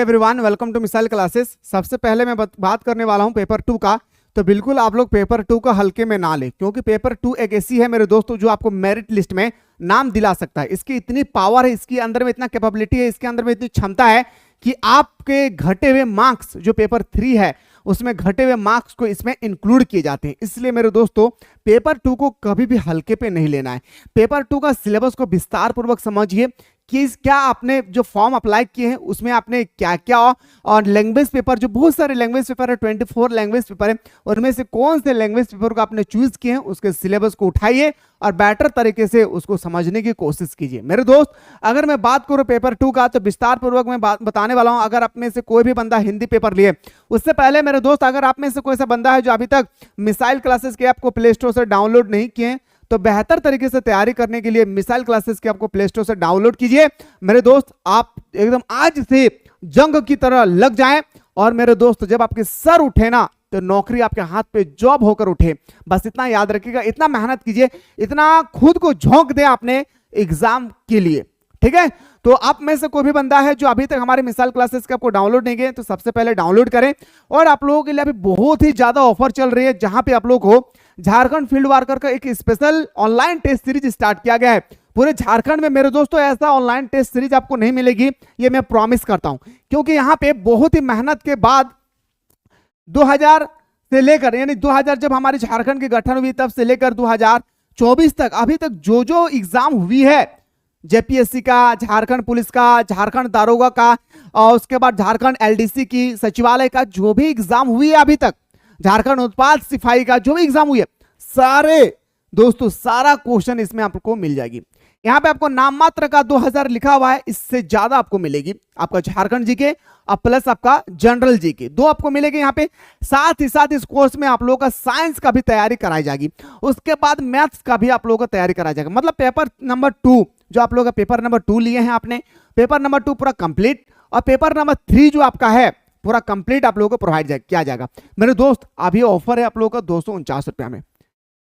Everyone, welcome to missile classes. सबसे पहले मैं बात करने वाला हूं पेपर 2 का। तो बिल्कुल आप लोग पेपर 2 का हल्के में ना ले, क्योंकि पेपर 2 एक ऐसी है मेरे दोस्तों जो आपको मेरिट लिस्ट में नाम दिला सकता है। इसकी इतनी पावर है, इसके अंदर में इतना कैपेबिलिटी है, इसके अंदर में इतनी क्षमता है कि आपके घटे हुए मार्क्स जो पेपर 3 है उसमें घटे हुए मार्क्स को इसमें इंक्लूड किए जाते हैं। इसलिए मेरे दोस्तों पेपर 2 को कभी भी हल्के पे नहीं लेना है। पेपर 2 का सिलेबस को विस्तार पूर्वक समझिए कि क्या आपने जो फॉर्म अप्लाई किए हैं उसमें आपने क्या क्या, और लैंग्वेज पेपर जो बहुत सारे लैंग्वेज पेपर है, 24 लैंग्वेज पेपर है, उनमें से कौन से लैंग्वेज पेपर को आपने चूज किए हैं उसके सिलेबस को उठाइए और बेटर तरीके से उसको समझने की कोशिश कीजिए। मेरे दोस्त, अगर मैं बात करूं पेपर 2 का तो विस्तार पूर्वक मैं बताने वाला हूं। अगर आप में से कोई भी बंदा हिंदी पेपर लिए, उससे पहले मेरे दोस्त अगर आप में से कोई सा बंदा है जो अभी तक मिसाइल क्लासेस के आपको प्ले स्टोर से डाउनलोड नहीं किए, तो बेहतर तरीके से तैयारी करने के लिए मिसाइल क्लासेस के आपको प्ले स्टोर से डाउनलोड कीजिए। मेरे दोस्त, आप एकदम आज से जंग की तरह लग जाएं, और मेरे दोस्त जब आपके सर उठे ना तो नौकरी आपके हाथ पे जॉब होकर उठे। बस इतना याद रखिएगा, इतना मेहनत कीजिए, इतना खुद को झोंक दे आपने एग्जाम के लिए, ठीक है। तो आप में से कोई भी बंदा है जो अभी तक हमारे मिसाइल क्लासेस के आपको डाउनलोड नहीं किए, तो सबसे पहले डाउनलोड करें। और आप लोगों के लिए अभी बहुत ही ज्यादा ऑफर चल रही है, जहां पे आप लोग को झारखंड फील्ड वर्कर का एक special online test series start किया गया है। पूरे झारखंड में मेरे दोस्तों ऐसा ऑनलाइन टेस्ट सीरीज आपको नहीं मिलेगी, ये मैं प्रॉमिस करता हूं, क्योंकि यहां पे बहुत ही मेहनत के बाद 2000 से लेकर, यानी 2000 जब हमारे झारखंड की गठन हुई तब से लेकर 2024 तक अभी तक जो जो एग्जाम हुई है, जेपीएससी का, झारखंड पुलिस का, झारखंड दारोगा का, और उसके बाद झारखंड एलडीसी की, सचिवालय का जो भी एग्जाम हुई है अभी तक, झारखंड उत्पाद सिपाही का जो भी एग्जाम हुई है, सारे दोस्तों सारा क्वेश्चन इसमें आपको मिल जाएगी। यहाँ पे आपको नाम मात्र का 2000 लिखा हुआ है, इससे ज्यादा आपको मिलेगी। आपका झारखंड जीके और प्लस आपका जनरल जीके, दो आपको मिलेगी यहाँ पे। साथ ही साथ इस कोर्स में आप लोगों का साइंस का भी तैयारी कराई जाएगी, उसके बाद मैथ्स का भी आप लोगों का तैयारी कराया जाएगा। मतलब पेपर नंबर 2 जो आप लोग का पेपर नंबर 2 लिए हैं आपने, पेपर नंबर 2 पूरा कंप्लीट, और पेपर नंबर 3 जो आपका है पूरा कंप्लीट आप लोगों को प्रोवाइड किया जाएगा। मेरे दोस्त, अभी ऑफर है आप लोगों का 249 रुपया में।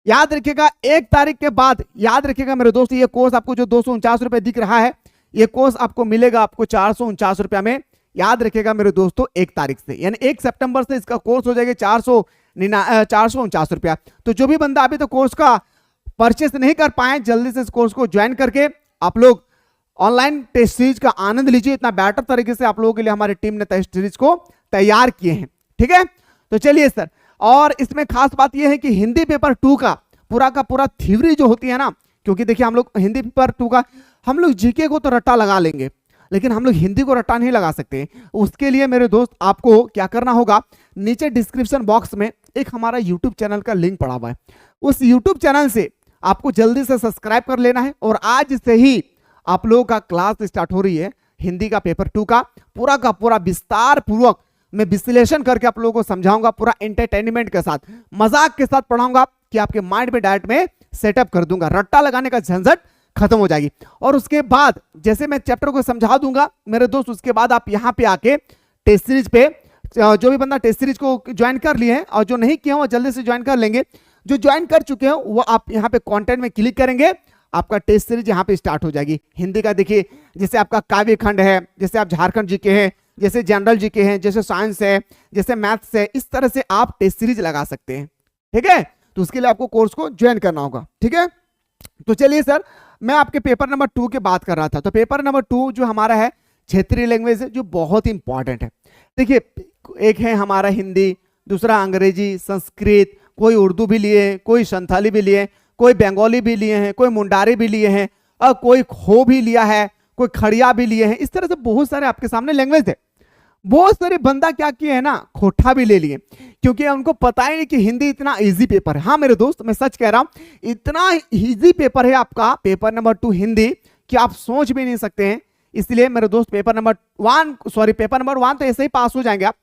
याद रखिएगा 1 तारीख के बाद, याद रखिएगा मेरे दोस्त, ये कोर्स आपको जो 249 रुपए दिख रहा है, ये कोर्स आपको मिलेगा आपको 449 रुपया में। याद रखिएगा मेरे दोस्तों 1 तारीख से, यानी 1 सितंबर से इसका कोर्स हो जाएगा 449 रुपया। तो जो भी बंदा अभी तो कोर्स का परचेस नहीं कर पाए, जल्दी से इस कोर्स को ज्वाइन करके आप लोग ऑनलाइन टेस्ट सीरीज का आनंद लीजिए। इतना बेटर तरीके से आप लोगों के लिए हमारी टीम ने टेस्ट सीरीज को तैयार किए हैं, ठीक है। तो चलिए सर, और इसमें खास बात यह है कि हिंदी पेपर 2 का पूरा थ्योरी जो होती है ना, क्योंकि देखिए हम लोग हिंदी पेपर 2 का, हम लोग जीके को तो रट्टा लगा लेंगे, लेकिन हम लोग हिंदी को रट्टा नहीं लगा सकते। उसके लिए मेरे दोस्त आपको क्या करना होगा, नीचे डिस्क्रिप्शन बॉक्स में एक हमारा यूट्यूब चैनल का लिंक पड़ा हुआ है, उस यूट्यूब चैनल से आपको जल्दी से सब्सक्राइब कर लेना है। और आज से ही आप लोगों का क्लास स्टार्ट हो रही है हिंदी का पेपर 2 का पूरा विस्तार पूर्वक मैं विश्लेषण करके आप लोगों को समझाऊंगा, पूरा एंटरटेनमेंट के साथ, मजाक के साथ पढ़ाऊंगा कि आपके माइंड में डायरेक्ट में सेटअप कर दूंगा, रट्टा लगाने का झंझट खत्म हो जाएगी। और उसके बाद जैसे मैं चैप्टर को समझा दूंगा मेरे दोस्त, उसके बाद आप यहां पे आके टेस्ट सीरीज पे, जो भी बंदा टेस्ट सीरीज को ज्वाइन कर लिए हैं और जो नहीं किए हैं वो जल्दी से ज्वाइन कर लेंगे, जो ज्वाइन कर चुके हैं वो आप यहाँ पे कंटेंट में क्लिक करेंगे, आपका टेस्ट सीरीज यहाँ पे स्टार्ट हो जाएगी। हिंदी का देखिए, जैसे आपका काव्य खंड है, जैसे आप झारखंड जीके हैं, जैसे जनरल जीके हैं, जैसे साइंस है, जैसे मैथ्स है, इस तरह से आप टेस्ट सीरीज लगा सकते हैं, ठीक है। तो उसके लिए आपको कोर्स को ज्वाइन करना होगा, ठीक है। तो चलिए सर, मैं आपके पेपर नंबर 2 की बात कर रहा था। तो पेपर नंबर 2 जो हमारा है क्षेत्रीय लैंग्वेज है, जो बहुत ही इंपॉर्टेंट है। देखिए, एक है हमारा हिंदी, दूसरा अंग्रेजी, संस्कृत, कोई उर्दू भी लिए, कोई संथाली भी लिए, कोई बंगाली भी लिए हैं, कोई मुंडारी भी लिए हैं, और कोई खो भी लिया है, कोई खड़िया भी लिए हैं। इस तरह से बहुत सारे आपके सामने लैंग्वेज है। बहुत सारे बंदा क्या किए हैं ना, खोटा भी ले लिए, क्योंकि उनको पता ही नहीं कि हिंदी इतना इजी पेपर है। हाँ मेरे दोस्त, मैं सच कह रहा हूं, इतना इजी पेपर है आपका पेपर नंबर 2 हिंदी कि आप सोच भी नहीं सकते हैं। इसलिए मेरे दोस्त पेपर नंबर 1 तो ऐसे ही पास हो जाएंगे आप,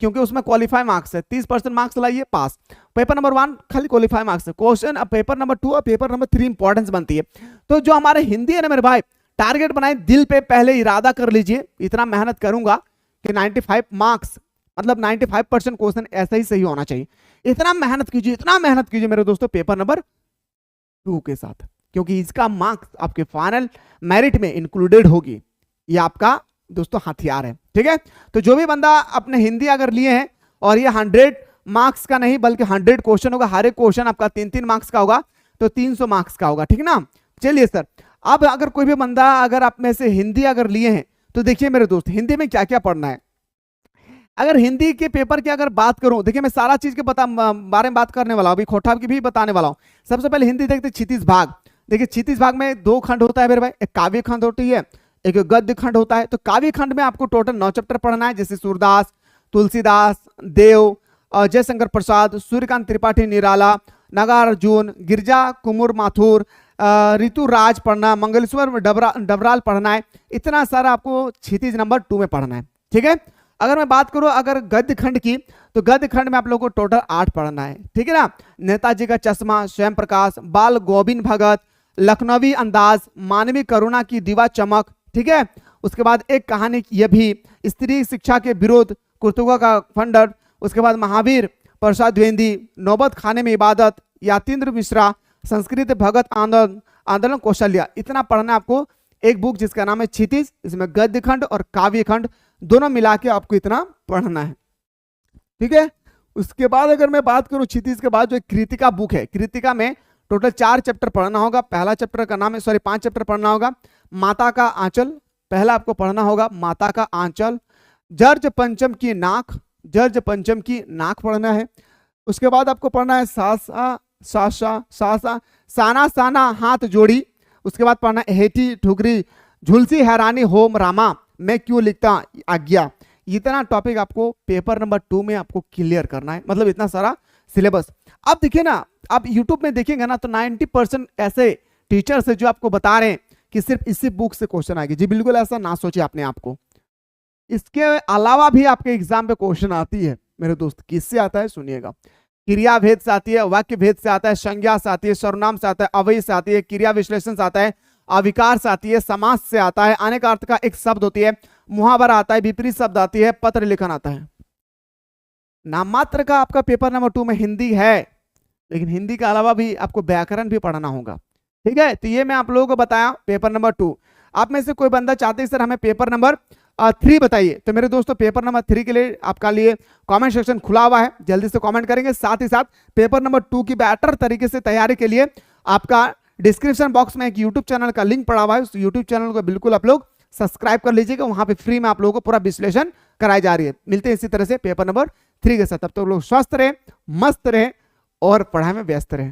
क्योंकि उसमें क्वालिफाई मार्क्स है, 30% मार्क्स लाइए पास। पेपर नंबर 1 खाली क्वालिफाई मार्क्स है। क्वेश्चन पेपर नंबर 2 और पेपर नंबर 3 इंपॉर्टेंस बनती है। तो जो हमारे हिंदी है ना मेरे भाई, टारगेट बनाए, दिल पे पहले इरादा कर लीजिए, इतना मेहनत करूंगा कि 95 मार्क्स, मतलब 95% क्वेश्चन ऐसा ही सही होना चाहिए। इतना मेहनत कीजिए मेरे दोस्तों पेपर नंबर 2 के साथ, क्योंकि इसका मार्क्स आपके फाइनल मेरिट में इंक्लूडेड होगी। ये आपका दोस्तों हथियार है। ठीक है, तो जो भी बंदा अपने हिंदी अगर लिए हैं और ये 100 मार्क्स का नहीं बल्कि 100 क्वेश्चन होगा, हर एक क्वेश्चन आपका 3-3 मार्क्स का होगा, तो 300 मार्क्स का होगा। ठीक है ना। चलिए सर, अब अगर कोई भी बंदा अगर आप में से हिंदी अगर लिए हैं तो देखिए मेरे दोस्त, हिंदी में क्या क्या पढ़ना है। अगर हिंदी के पेपर की अगर बात करूं, देखिए मैं सारा चीज के बारे में बात करने वाला हूं, अभी खोटा की भी बताने वाला हूं। सबसे पहले हिंदी देखते क्षितिज भाग। देखिए क्षितिज भाग में 2 खंड होता है मेरे भाई, एक काव्य खंड होती है, एक गद्य खंड होता है। तो काव्य खंड में आपको टोटल 9 चैप्टर पढ़ना है, जैसे सूरदास, तुलसीदास, देव, जयशंकर प्रसाद, सूर्यकांत त्रिपाठी निराला, नागार्जुन, गिरजा कुमुर माथुर, ऋतुराज पढ़ना, मंगलेश्वर डबराल पढ़ना है। इतना सारा आपको क्षितिज नंबर 2 में पढ़ना है। ठीक है, अगर मैं बात करूं अगर गद्य खंड की, तो गद्य खंड में आप लोगों को टोटल 8 पढ़ना है। ठीक है ना। नेताजी का चश्मा, स्वयं प्रकाश, बाल गोविंद भगत, लखनवी अंदाज, मानवीय करुणा की दीवा चमक। ठीक है, उसके बाद एक कहानी ये भी, स्त्री शिक्षा के विरोध, कुर्तुगा का खंडर, उसके बाद महावीर प्रसाद द्विवेदी, नौबत खाने में इबादत, यातीन्द्र मिश्रा, संस्कृत भगत आंदोलन कौशल्या। इतना पढ़ना आपको एक बुक जिसका नाम है क्षितिज, इसमें गद्य खंड और काव्य खंड दोनों मिला के आपको इतना पढ़ना है। ठीक है, उसके बाद अगर मैं बात करूं क्षितिज के बाद जो कृतिका बुक है, कृतिका में टोटल 4 चैप्टर पढ़ना होगा। पहला चैप्टर का नाम है 5 चैप्टर पढ़ना होगा। माता का आंचल पहला आपको पढ़ना होगा, माता का आंचल। जर्ज पंचम की नाक, जर्ज पंचम की नाक पढ़ना है। उसके बाद आपको पढ़ना है सासा सासा सासा साना साना हाथ जोड़ी। उसके बाद पढ़ना है हेटी ठुकरी, झुलसी हैरानी होम रामा, मैं क्यों लिखता आज्ञा। इतना टॉपिक आपको पेपर नंबर 2 में आपको क्लियर करना है, मतलब इतना सारा सिलेबस। अब देखिए ना, आप YouTube में देखेंगे ना तो 90% ऐसे टीचर्स है जो आपको बता रहे हैं कि सिर्फ इसी बुक से क्वेश्चन आएगी। जी बिल्कुल ऐसा ना सोचिए आपने आपको, इसके अलावा भी आपके एग्जाम पे क्वेश्चन आती है मेरे दोस्त। किससे आता है सुनिएगा, क्रिया भेद से आती है, वाक्य भेद से आता है, संज्ञा से आती है, सर्वनाम से आता है, अवयव से आती है, क्रिया विश्लेषण से आता है, अविकार से आती है, समास से आता है, अनेक अर्थ का एक शब्द होती है, मुहावरा आता है, विपरीत शब्द आती है, पत्र लेखन आता है। नाम मात्र का आपका पेपर नंबर 2 में हिंदी है, लेकिन हिंदी के अलावा भी आपको व्याकरण भी पढ़ना होगा। ठीक है, तो ये मैं आप लोगों को बताया पेपर नंबर 2। आप में से कोई बंदा चाहते हैं सर हमें पेपर नंबर 3 बताइए, तो मेरे दोस्तों पेपर नंबर 3 के लिए आपका लिए कमेंट सेक्शन खुला हुआ है, जल्दी से कमेंट करेंगे। साथ ही साथ पेपर नंबर 2 की बेटर तरीके से तैयारी के लिए आपका डिस्क्रिप्शन बॉक्स में एक यूट्यूब चैनल का लिंक पड़ा हुआ है, उस यूट्यूब चैनल को बिल्कुल आप लोग सब्सक्राइब कर लीजिएगा। वहां पे फ्री में आप लोगों को पूरा विश्लेषण कराई जा रही है। मिलते हैं इसी तरह से पेपर नंबर 3 के साथ, तब तो लोग स्वस्थ रहे, मस्त रहे और पढ़ाई में व्यस्त रहे।